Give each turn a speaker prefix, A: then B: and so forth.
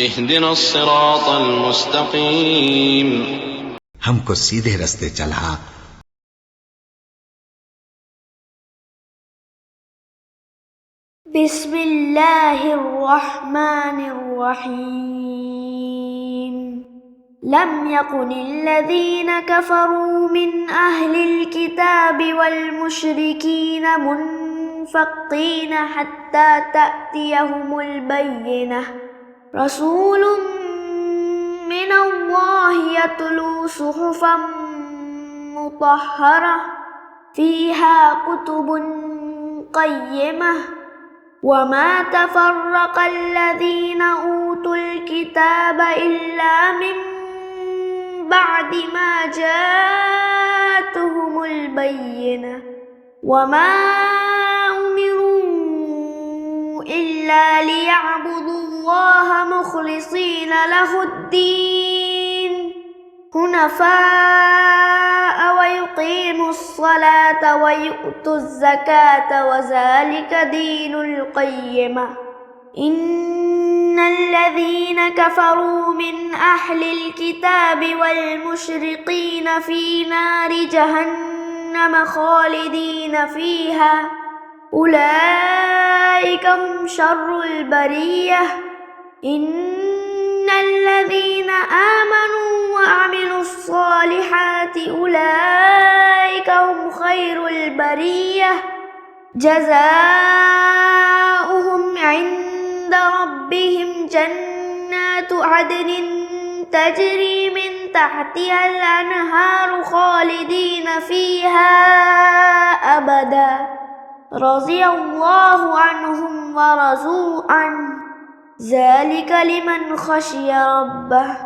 A: اهدنا الصراط المستقيم
B: हमको सीधे रास्ते चला।
C: بسم الله الرحمن الرحيم لم يكن الذين كفروا من أهل الكتاب والمشركين منفكين حتى تأتيهم البينة رسول من الله يتلو صحفا مطهرة فيها كتب قيمة وما تفرق الذين أوتوا الكتاب إلا من بعد ما جاءتهم البينة وما أمروا إلا ليعبدوا الله مخلصين له الدين حنفاء ويقيموا الصلاة ويؤتوا الزكاة وذلك دين القيمة إن الذين كفروا من أهل الكتاب والمشركين في نار جهنم خالدين فيها أولئك هم شر البرية إن الذين آمنوا وعملوا الصالحات أولئك هم خير البرية جزاؤهم عند ربهم جنات عدن تجري من تحتها الأنهار خالدين فيها أبدا رضي الله عنهم ورضوا عنه ذلك لمن خشي ربه